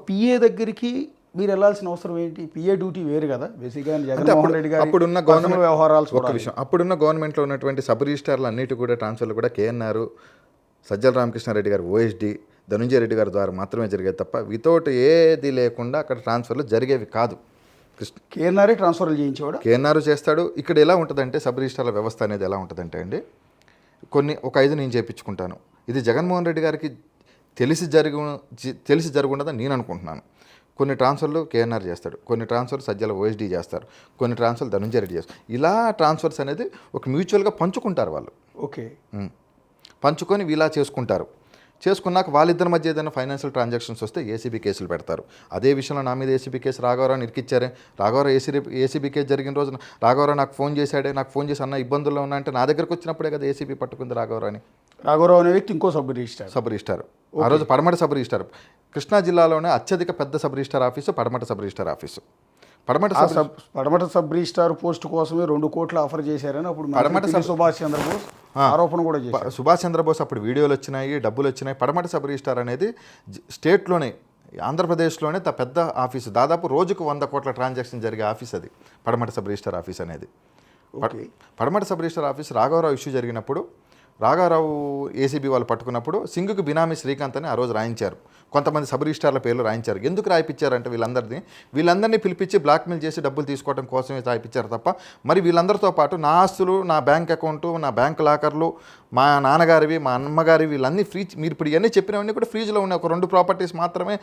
PA దగ్గరికి మీరు వెళ్ళాల్సిన అవసరం ఏంటి? పిఏ డ్యూటీ వేరు కదా బేసిక్గా. జగన్మోహన్ రెడ్డి గారు అప్పుడున్న గవర్నమెంట్ వ్యవహారాలు ఒక విషయం, అప్పుడున్న గవర్నమెంట్లో ఉన్నటువంటి సబ్ రిజిస్టార్లు అన్నిటి కూడా ట్రాన్స్ఫర్లు కూడా కేఎన్ఆర్, సజ్జల రామకృష్ణారెడ్డి గారు ఓఎస్డి, ధనుంజయ రెడ్డి గారి ద్వారా మాత్రమే జరిగేది తప్ప వితౌట్ ఏది లేకుండా అక్కడ ట్రాన్స్ఫర్లు జరిగేవి కాదు. కేఎన్ఆర్ఏ ట్రాన్స్ఫర్లు చేయించేవాడు. కేఎన్ఆర్ చేస్తాడు. ఇక్కడ ఎలా ఉంటుందంటే సబ్ రిజిస్టార్ల వ్యవస్థ అనేది ఎలా ఉంటుందంటే అండి, ఒక 5 నేను చేయించుకుంటాను. ఇది జగన్మోహన్ రెడ్డి గారికి తెలిసి జరుగుండదని నేను అనుకుంటున్నాను. కొన్ని ట్రాన్స్ఫర్లు కేఎన్ఆర్ చేస్తాడు, కొన్ని ట్రాన్స్ఫర్ సజ్జల ఓఎస్డీ చేస్తారు, కొన్ని ట్రాన్స్ఫర్లు ధనుంజయ రెడ్డి చేస్తారు. ఇలా ట్రాన్స్ఫర్స్ అనేది ఒక మ్యూచువల్గా పంచుకుంటారు వాళ్ళు. ఓకే, పంచుకొని ఇలా చేసుకున్నాక వాళ్ళిద్దరి మధ్య ఏదైనా ఫైనాన్షియల్ ట్రాన్సాక్షన్స్ వస్తే ఏసీబీ కేసులు పెడతారు. అదే విషయంలో నా మీద ఏసీబీ కేసు రాఘవరావు ఇరికిచ్చారే. రాఘవరావు ఏసీబీ కేసు జరిగిన రోజున రాఘవరావు నాకు ఫోన్ చేసి అన్న ఇబ్బందుల్లో ఉన్నా అంటే నా దగ్గరకు వచ్చినప్పుడే కదా ఏసీబీ పట్టుకుంది రాఘవరావుని. రాఘవరావు అనే వ్యక్తి ఇంకో సబ్ రిజిస్టార్. ఆ రోజు పడమట సబ్ రిజిస్టార్. కృష్ణా జిల్లాలోనే అత్యధిక పెద్ద సబ్ రిజిస్టార్ ఆఫీసు పడమట సబ్ రిజిస్టార్ ఆఫీసు. పడమట సబ్ రిజిస్టార్ పోస్ట్ కోసమే 2 కోట్లు ఆఫర్ చేశారని అప్పుడు పడమట సుభాష్ చంద్రబోస్ ఆరోపణ కూడా చేశారు. సుభాష్ చంద్రబోస్ అప్పుడు వీడియోలు వచ్చినాయి, డబ్బులు వచ్చినాయి. పడమట సబ్ రిజిస్టార్ అనేది స్టేట్లోనే, ఆంధ్రప్రదేశ్లోనే పెద్ద ఆఫీసు. దాదాపు రోజుకు 100 కోట్ల ట్రాన్సాక్షన్ జరిగే ఆఫీస్ అది పడమట సబ్ రిజిస్టార్ ఆఫీస్ అనేది. పడమట సబ్ రిజిస్టార్ ఆఫీస్ రాఘవరావు ఇష్యూ జరిగినప్పుడు, రాఘవరావు ఏసీబీ వాళ్ళు పట్టుకున్నప్పుడు సింగుకి బినామీ శ్రీకాంత్ అని ఆ రోజు రాయించారు. కొంతమంది సబ్ రిజిస్టార్ల పేర్లు రాయించారు. ఎందుకు రాయిపించారంటే వీళ్ళందరినీ పిలిపించి బ్లాక్మెయిల్ చేసి డబ్బులు తీసుకోవడం కోసమే రాయిపించారు తప్ప మరి వీళ్ళందరితో పాటు నా ఆస్తులు, నా బ్యాంక్ అకౌంటు, నా బ్యాంక్ లాకర్లు, మా నాన్నగారివి, మా అమ్మగారివి, వీళ్ళన్నీ మీరు ఇప్పుడు ఇవన్నీ చెప్పినవన్నీ కూడా ఫ్రీజ్లో ఉన్నాయి. ఒక 2 ప్రాపర్టీస్ మాత్రమే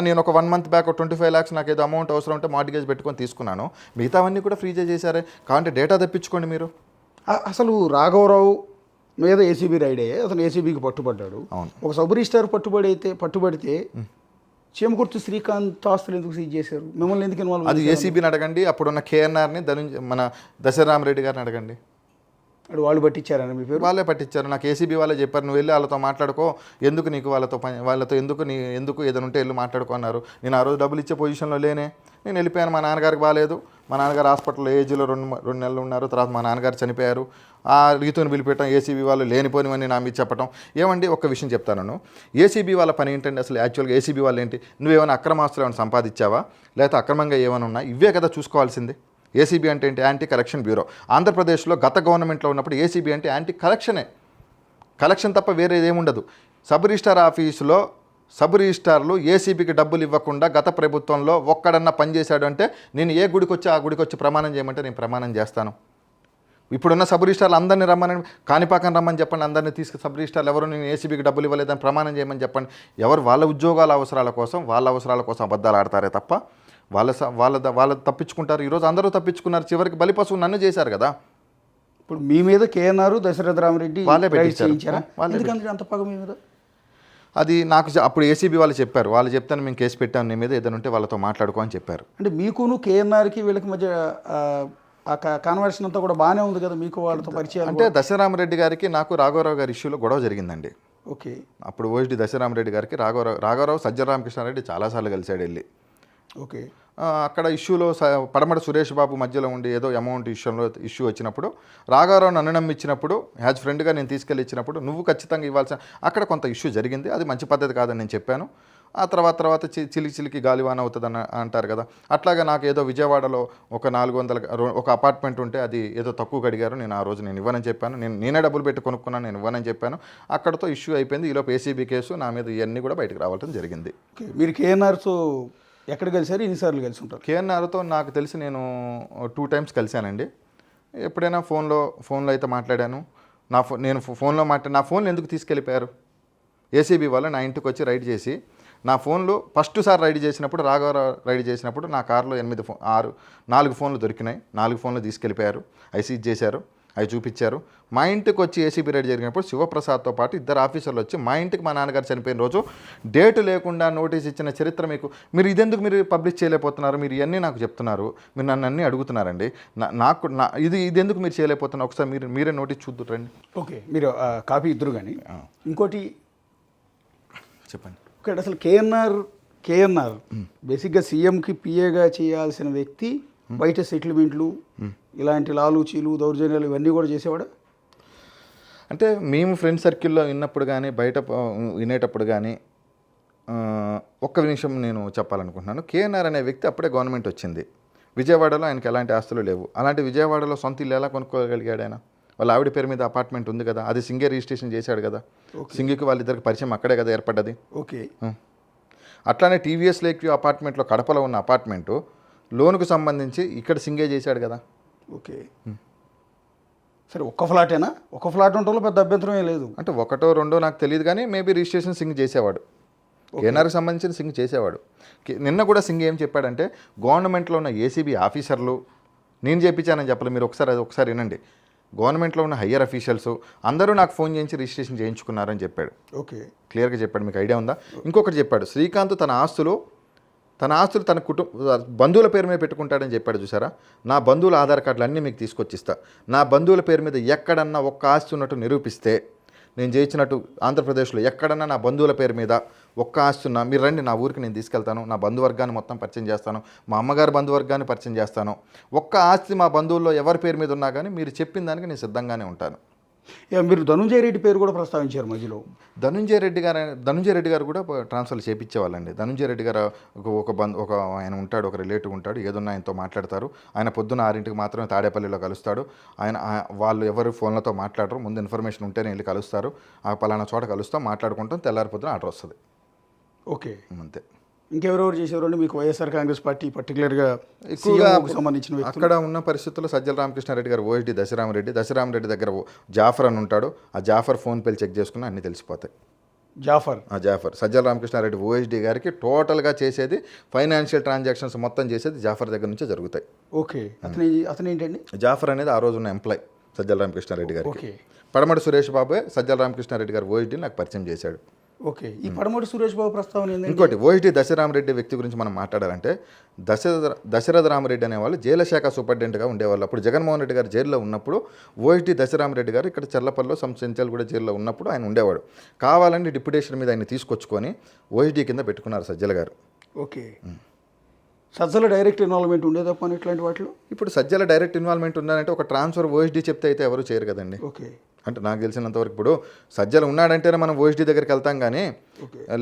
నేను ఒక 1 మంత్ బ్యాక్ 25 lakhs నాకు ఏదో అమౌంట్ అవసరం ఉంటే మార్టిగేజ్ పెట్టుకొని తీసుకున్నాను. మిగతావన్నీ కూడా ఫ్రీజే చేశారే. కాబట్టి డేటా తెప్పించుకోండి మీరు. అసలు రాఘవరావు మీద ఏసీబీ రైడ్ అయ్యే అతను ఏసీబీకి పట్టుబడ్డాడు. ఒక సబ్ రిజిస్టార్ పట్టుబడితే చీమకుర్తి శ్రీకాంత్ ఆస్తులు ఎందుకు సీజ్ చేశారు? మిమ్మల్ని ఎందుకు ఇన్వాల్వ్? అది ఏసీబీని అడగండి, అప్పుడున్న కేఎన్ఆర్ని మన దశరామరెడ్డి గారిని అడగండి. వాళ్ళు పట్టించారని మీ పేరు? వాళ్ళే పట్టించారు. నాకు ఏసీబీ వాళ్ళే చెప్పారు, నువ్వు వెళ్ళి వాళ్ళతో మాట్లాడుకో, ఎందుకు నీకు వాళ్ళతో ఎందుకు ఏదైనా ఉంటే వెళ్ళి మాట్లాడుకో అన్నారు. నేను ఆ రోజు డబ్బులు ఇచ్చే పొజిషన్లో లేనే. నేను వెళ్ళిపోయాను. మా నాన్నగారికి బాగాలేదు, మా నాన్నగారు హాస్పిటల్లో ఏజ్లో 2 నెలలు ఉన్నారు. తర్వాత మా నాన్నగారు చనిపోయారు. ఆ రీతుని పిలిపెట్టడం, ఏసీబీ వాళ్ళు లేనిపోనివన్నీ నా మీద చెప్పడం. ఏమండి ఒక్క విషయం చెప్తాను, ఏసీబీ వాళ్ళ పని ఏంటంటే అసలు యాక్చువల్గా ఏసీబీ వాళ్ళు ఏంటి? నువ్వేమైనా అక్రమాస్తులు ఏమైనా సంపాదించావా, లేకపోతే అక్రమంగా ఏమైనా ఉన్నా, ఇవే కదా చూసుకోవాల్సింది. ఏసీబీ అంటే ఏంటి? Anti corruption bureau. ఆంధ్రప్రదేశ్లో గత గవర్నమెంట్లో ఉన్నప్పుడు ఏసీబీ అంటే యాంటీ కలెక్షన్ తప్ప వేరేది ఏముండదు. సబ్ రిజిస్టార్ ఆఫీసులో సబ్ రిజిస్టార్లు ఏసీబీకి డబ్బులు ఇవ్వకుండా గత ప్రభుత్వంలో ఒక్కడన్నా పనిచేశాడు అంటే నేను ఏ గుడికి వచ్చి ఆ గుడికి వచ్చి ప్రమాణం చేయమంటే నేను ప్రమాణం చేస్తాను. ఇప్పుడున్న సబ్ రిజిస్టార్లు అందరినీ రమ్మని, కాణిపాకం రమ్మని చెప్పండి, అందరినీ సబ్ రిజిస్టార్లు ఎవరు నేను ఏసీబీకి డబ్బులు ఇవ్వలేదని ప్రమాణం చేయమని చెప్పండి. ఎవరు వాళ్ళ ఉద్యోగాల అవసరాల కోసం అబద్ధాలు ఆడతారే తప్ప వాళ్ళ తప్పించుకుంటారు. ఈరోజు అందరూ తప్పించుకున్నారు. చివరికి బలిపశువు నన్ను చేశారు కదా. ఇప్పుడు మీ మీద కేఎన్ఆర్, దశరథ రామరెడ్డి వాళ్ళే పెట్టించారు. అంత పగ మీ మీద? అది నాకు అప్పుడు ఏసీబీ వాళ్ళు చెప్పారు. వాళ్ళు చెప్తాను మేము కేసు పెట్టాను నీ మీద, ఏదైనా ఉంటే వాళ్ళతో మాట్లాడుకో అని చెప్పారు. అంటే మీకును కేఎన్ఆర్కి వీళ్ళకి మధ్య ఆ కాన్వర్సేషన్ అంతా కూడా బాగానే ఉంది కదా, మీకు వాళ్ళతో పరిచయం? అంటే దశరామరెడ్డి గారికి నాకు రాఘవరావు గారి ఇష్యూలో గొడవ జరిగిందండి. ఓకే. అప్పుడు ఓఎస్డి దశరామరెడ్డి గారికి రాఘవరావు సజ్జల రామకృష్ణారెడ్డి చాలాసార్లు కలిశాడు వెళ్ళి. ఓకే. అక్కడ ఇష్యూలో పడమట సురేష్ బాబు మధ్యలో ఉండి ఏదో అమౌంట్ ఇష్యూ వచ్చినప్పుడు రాఘవరావు నన్ను నమ్మించినప్పుడు యాజ్ ఫ్రెండ్గా నేను తీసుకెళ్ళి ఇచ్చినప్పుడు నువ్వు ఖచ్చితంగా ఇవ్వాల్సిన, అక్కడ కొంత ఇష్యూ జరిగింది. అది మంచి పద్ధతి కాదని నేను చెప్పాను. ఆ తర్వాత చిలికి గాలివాన అవుతుందని అంటారు కదా, అట్లాగా నాకు ఏదో విజయవాడలో ఒక 400 ఒక అపార్ట్మెంట్ ఉంటే అది ఏదో తక్కువ అడిగారు. నేను ఆ రోజు నేను ఇవ్వనని చెప్పాను. నేనే డబ్బులు పెట్టి కొనుక్కున్నాను, నేను ఇవ్వనని చెప్పాను. అక్కడతో ఇష్యూ అయిపోయింది. ఈలోపు ఏసీబీ కేసు నా మీద ఇవన్నీ కూడా బయటకు రావడం జరిగింది. మీరు కేఎన్ఆర్తో ఎక్కడ కలిసారు, ఎన్నిసార్లు కలిసి ఉంటారు? కేఎన్ఆర్తో నాకు తెలిసి నేను 2 times కలిశానండి. ఎప్పుడైనా ఫోన్లో అయితే మాట్లాడాను. నేను ఫోన్లో నా ఫోన్లో ఎందుకు తీసుకెళ్ళిపోయారు? ఏసీబీ వాళ్ళు నా ఇంటికి వచ్చి రైడ్ చేసి నా ఫోన్లో ఫస్ట్ సారి రైడ్ చేసినప్పుడు, రాఘవరావు రైడ్ చేసినప్పుడు నా కార్లో 4 ఫోన్లు దొరికినాయి. 4 ఫోన్లు తీసుకెళ్ళిపోయారు. అవి సీజ్ చేశారు, అవి చూపించారు. మా ఇంటికి వచ్చి ఏసీబీ రైడ్ జరిగినప్పుడు శివప్రసాద్తో పాటు 2 ఆఫీసర్లు వచ్చి మా ఇంటికి మా నాన్నగారు చనిపోయిన రోజు డేటు లేకుండా నోటీస్ ఇచ్చిన చరిత్ర మీరు ఇదెందుకు మీరు పబ్లిష్ చేయలేకపోతున్నారు? మీరు ఇవన్నీ నాకు చెప్తున్నారు, మీరు నన్ను అన్నీ అడుగుతున్నారండి. ఇది ఎందుకు మీరు చేయలేకపోతున్నారు? ఒకసారి మీరే నోటీస్ చూద్దురండి. ఓకే, మీరు కాపీ ఇద్దరు. కానీ ఇంకోటి చెప్పండి. ఒకటి, అసలు కేఎన్ఆర్ బేసిక్గా సీఎంకి పిఏగా చేయాల్సిన వ్యక్తి బయట సెటిల్మెంట్లు, ఇలాంటి లాలూచీలు, దౌర్జన్యాలు ఇవన్నీ కూడా చేసేవాడు. అంటే మేము ఫ్రెండ్ సర్కిల్లో విన్నప్పుడు కానీ, బయట వినేటప్పుడు కానీ ఒక్క నిమిషం నేను చెప్పాలనుకుంటున్నాను. కేఎన్ఆర్ అనే వ్యక్తి అప్పుడే గవర్నమెంట్ వచ్చింది. విజయవాడలో ఆయనకి ఎలాంటి ఆస్తులు లేవు. అలాంటి విజయవాడలో సొంత ఇల్లు ఎలా కొనుక్కోగలిగాడు ఆయన? వాళ్ళ ఆవిడ పేరు మీద అపార్ట్మెంట్ ఉంది కదా, అది సింగే రిజిస్ట్రేషన్ చేశాడు కదా. సింగికి వాళ్ళిద్దరికి పరిచయం అక్కడే కదా ఏర్పడ్డది. ఓకే. అట్లానే టీవీఎస్ లేక్ వ్యూ అపార్ట్మెంట్లో కడపలో ఉన్న అపార్ట్మెంటు లోనుకు సంబంధించి ఇక్కడ సింగే చేశాడు కదా. ఓకే. సరే, ఒక్క ఫ్లాటేనా? ఒక ఫ్లాట్ ఉండటంలో పెద్ద అభ్యంతరమే లేదు. అంటే ఒకటో రెండో నాకు తెలియదు కానీ మేబీ రిజిస్ట్రేషన్ సింగ్ చేసేవాడు. కేఎన్ఆర్కి సంబంధించిన సింగ్ చేసేవాడు. నిన్న కూడా సింగ్ ఏం చెప్పాడంటే, గవర్నమెంట్లో ఉన్న ఏసీబీ ఆఫీసర్లు, నేను చేయించానని చెప్పలేదు, మీరు ఒకసారి వినండి. గవర్నమెంట్లో ఉన్న హయ్యర్ అఫీషియల్స్ అందరూ నాకు ఫోన్ చేయించి రిజిస్ట్రేషన్ చేయించుకున్నారని చెప్పాడు. ఓకే. క్లియర్గా చెప్పాడు. మీకు ఐడియా ఉందా? ఇంకొకటి చెప్పాడు, శ్రీకాంత్ తన ఆస్తులు తన బంధువుల పేరు మీద పెట్టుకుంటాడని చెప్పాడు. చూసారా, నా బంధువుల ఆధార్ కార్డులు అన్నీ మీకు తీసుకొచ్చిస్తా, నా బంధువుల పేరు మీద ఎక్కడన్నా ఒక్క ఆస్తి ఉన్నట్టు నిరూపిస్తే, నేను చేయించినట్టు ఆంధ్రప్రదేశ్లో ఎక్కడన్నా నా బంధువుల పేరు మీద ఒక్క ఆస్తి ఉన్నా మీరు రండి, నా ఊరికి నేను తీసుకెళ్తాను, నా బంధువర్గాన్ని మొత్తం పరిచయం చేస్తాను, మా అమ్మగారి బంధువర్గాన్ని పరిచయం చేస్తాను, ఒక్క ఆస్తి మా బంధువుల్లో ఎవరి పేరు మీద ఉన్నా కానీ మీరు చెప్పిన దానికి నేను సిద్ధంగానే ఉంటాను. మీరు ధనుంజయ రెడ్డి పేరు కూడా ప్రస్తావించారు మధ్యలో. ధనుంజయ రెడ్డి గారు కూడా ట్రాన్స్ఫర్ చేయించేవాళ్ళండి. ధనుంజయ రెడ్డి గారు ఒక ఆయన ఉంటాడు, ఒక రిలేటివ్ ఉంటాడు, ఏదన్నా ఆయనతో మాట్లాడతారు. ఆయన పొద్దున్న 6ంటికి మాత్రమే తాడేపల్లిలో కలుస్తాడు. వాళ్ళు ఎవరు ఫోన్లతో మాట్లాడరు, ముందు ఇన్ఫర్మేషన్ ఉంటేనే వెళ్ళి కలుస్తారు. ఆ పలానా చోట కలుస్తాం, మాట్లాడుకుంటాం, తెల్లారి పొద్దున ఆర్డర్ వస్తుంది. ఓకే, అంతే. ఇంకెవరెవరు చేసేవారండి మీకు వైఎస్ఆర్ కాంగ్రెస్ పార్టీ పర్టికులర్గా ఎక్కువగా సంబంధించిన? అక్కడ ఉన్న పరిస్థితుల్లో సజ్జల రామకృష్ణారెడ్డి గారు, ఓఎస్డీ దశరామరెడ్డి దగ్గర జాఫర్ అని ఉంటాడు. ఆ జాఫర్ ఫోన్ పేలు చెక్ చేసుకుని అన్నీ తెలిసిపోతాయి. జాఫర్ సజ్జల రామకృష్ణారెడ్డి ఓఎస్డీ గారికి టోటల్గా చేసేది, ఫైనాన్షియల్ ట్రాన్సాక్షన్స్ మొత్తం చేసేది జాఫర్ దగ్గర నుంచే జరుగుతాయి. ఓకే. అతను ఏంటండి? జాఫర్ అనేది ఆ రోజు ఉన్న ఎంప్లాయ్ సజ్జల రామకృష్ణారెడ్డి గారికి. ఓకే. పడమటి సురేష్ బాబే సజ్జల రామకృష్ణారెడ్డి గారు ఓఎస్డీ నాకు పరిచయం చేశాడు. ఓకే. ఈ పడమటి సురేష్ బాబు ప్రస్తావన ఏంటంటే, ఇంకోటి ఓఎస్డీ దశరామరెడ్డి వ్యక్తి గురించి మనం మాట్లాడాలంటే, దశరథ రామరెడ్డి అనేవాళ్ళు జైలు శాఖ సూపరింటెండెంట్గా ఉండేవాళ్ళు. అప్పుడు జగన్మోహన్ రెడ్డి గారు జైల్లో ఉన్నప్పుడు ఓఎస్డీ దశరామరెడ్డి గారు ఇక్కడ చల్లపల్లిలో సెంచల్గూడ జైల్లో ఉన్నప్పుడు ఆయన ఉండేవాడు. కావాలని డిప్యుటేషన్ మీద ఆయన తీసుకొచ్చుకొని ఓఎస్డీ కింద పెట్టుకున్నారు సజ్జల గారు. ఓకే. సజ్జల డైరెక్ట్ ఇన్వాల్వ్మెంట్ ఉండేదా పని ఇట్లాంటి వాటిలో? ఇప్పుడు సజ్జల డైరెక్ట్ ఇన్వాల్వ్మెంట్ ఉందంటే ఒక ట్రాన్స్ఫర్ ఓఎస్డీ చెప్తే అయితే ఎవరు చేయరు కదండి. ఓకే. అంటే నాకు తెలిసినంతవరకు ఇప్పుడు సజ్జల ఉన్నాడంటేనే మనం ఓఎస్డీ దగ్గరికి వెళ్తాం కానీ,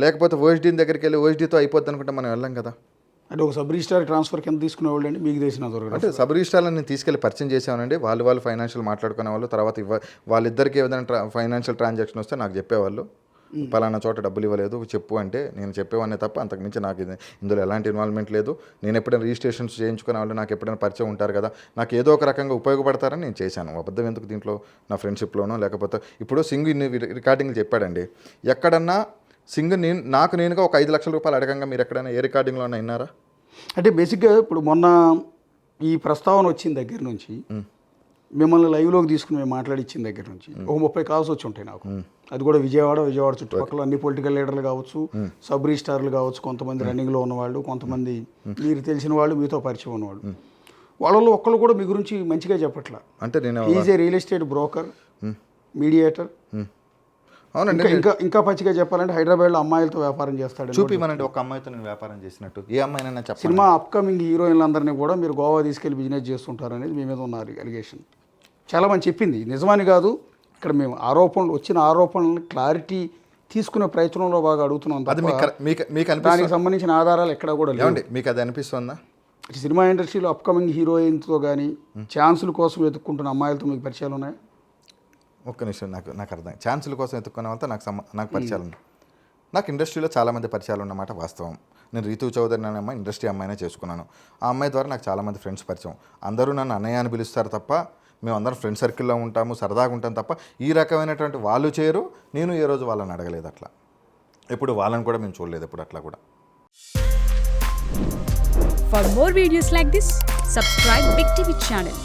లేకపోతే ఓఎస్డీ దగ్గరికి వెళ్ళి ఓఎస్డీతో అయిపోద్ది అనుకుంటే మనం వెళ్ళాం కదా. అంటే ఒక సబ్ రిజిస్ట్రార్ ట్రాన్స్ఫర్ కింద తీసుకునేవాళ్ళు అండి మీకు తెలిసినంతవరకు? అంటే సబ్ రిజిస్ట్రార్లను నేను తీసుకెళ్ళి పరిచయం చేసానండి. వాళ్ళు ఫైనాన్షియల్ మాట్లాడుకునే వాళ్ళు. తర్వాత వాళ్ళిద్దరికి ఏదైనా ఫైనాన్షియల్ ట్రాన్సాక్షన్ వస్తే నాకు చెప్పేవాళ్ళు, పలానా చోట డబ్బులు ఇవ్వలేదు చెప్పు అంటే నేను చెప్పేవాడినే తప్ప అంతకుమించి నాకు ఇందులో ఎలాంటి ఇన్వాల్వ్మెంట్ లేదు. నేను ఎప్పుడైనా రిజిస్ట్రేషన్స్ చేయించుకునే వాళ్ళు నాకు ఎప్పుడైనా పరిచయం ఉంటారు కదా, నాకు ఏదో ఒక రకంగా ఉపయోగపడతారని నేను చేశాను. అబద్ధం ఎందుకు దీంట్లో? నా ఫ్రెండ్షిప్లోనో లేకపోతే ఇప్పుడు సింగ్ ఇన్ని రికార్డింగ్లు చెప్పాడండి. ఎక్కడన్నా సింగ్ నేనుగా ఒక 5 లక్షల రూపాయలు అడగంగా మీరు ఎక్కడైనా ఏ రికార్డింగ్లో విన్నారా? అంటే బేసిక్గా ఇప్పుడు మొన్న ఈ ప్రస్తావన వచ్చిన దగ్గర నుంచి, మిమ్మల్ని లైవ్లోకి తీసుకుని మేము మాట్లాడిచ్చిన దగ్గర నుంచి ఒక 30 కాల్స్ వచ్చి ఉంటాయి నాకు. అది కూడా విజయవాడ చుట్టుపక్కల అన్ని పొలిటికల్ లీడర్లు కావచ్చు, సబ్ రిజిస్టార్లు కావచ్చు, కొంతమంది రన్నింగ్లో ఉన్నవాళ్ళు, కొంతమంది మీరు తెలిసిన వాళ్ళు, మీతో పరిచయం ఉన్నవాళ్ళు. వాళ్ళలో ఒక్కళ్ళు కూడా మీ గురించి మంచిగా చెప్పట్లా. అంటే నేను is a real estate broker, mediator. అవునండి. ఇంకా పచ్చిగా చెప్పాలంటే హైదరాబాద్లో అమ్మాయిలతో వ్యాపారం చేస్తాడు. చూపిమనండి ఒక అమ్మాయితో నేను వ్యాపారం చేసినట్టు. ఏ అమ్మాయినైనా చెప్పండి. సినిమా అప్కమింగ్ హీరోయిన్లందరినీ కూడా మీరు గోవా తీసుకెళ్లి బిజినెస్ చేస్తుంటారు అనేది మీ మీద ఉన్న అలిగేషన్. చాలా మంది చెప్పింది, నిజమని కాదు. ఇక్కడ మేము వచ్చిన ఆరోపణలను క్లారిటీ తీసుకునే ప్రయత్నంలో బాగా అడుగుతున్నాం. దానికి సంబంధించిన ఆధారాలు ఎక్కడ కూడా లేవండి. మీకు అది అనిపిస్తుందా? సినిమా ఇండస్ట్రీలో అప్కమింగ్ హీరోయిన్స్తో కానీ ఛాన్సుల కోసం వెతుక్కుంటున్న అమ్మాయిలతో మీకు పరిచయాలు ఉన్నాయి? ఒక్క నిమిషం, నాకు అర్థం. ఛాన్సుల కోసం వెతుక్కున్న వాళ్ళతో నాకు పరిచయాలు ఉన్నాయి. నాకు ఇండస్ట్రీలో చాలామంది పరిచయాలు ఉన్నమాట వాస్తవం. నేను రీతు చౌదరి అనే అమ్మాయి ఇండస్ట్రీ అమ్మాయినే చేసుకున్నాను. ఆ అమ్మాయి ద్వారా నాకు చాలామంది ఫ్రెండ్స్ పరిచయం. అందరూ నన్ను అన్నయ్య అని పిలుస్తారు తప్ప, మేము అందరం ఫ్రెండ్ సర్కిల్లో ఉంటాము, సరదాగా ఉంటాం తప్ప ఈ రకమైనటువంటి వాళ్ళు చేయరు. నేను ఏ రోజు వాళ్ళని అడగలేదు అట్లా. ఎప్పుడు వాళ్ళని కూడా మేము చూడలేదు ఎప్పుడు అట్లా కూడా. For more videos like this, subscribe Big TV channel.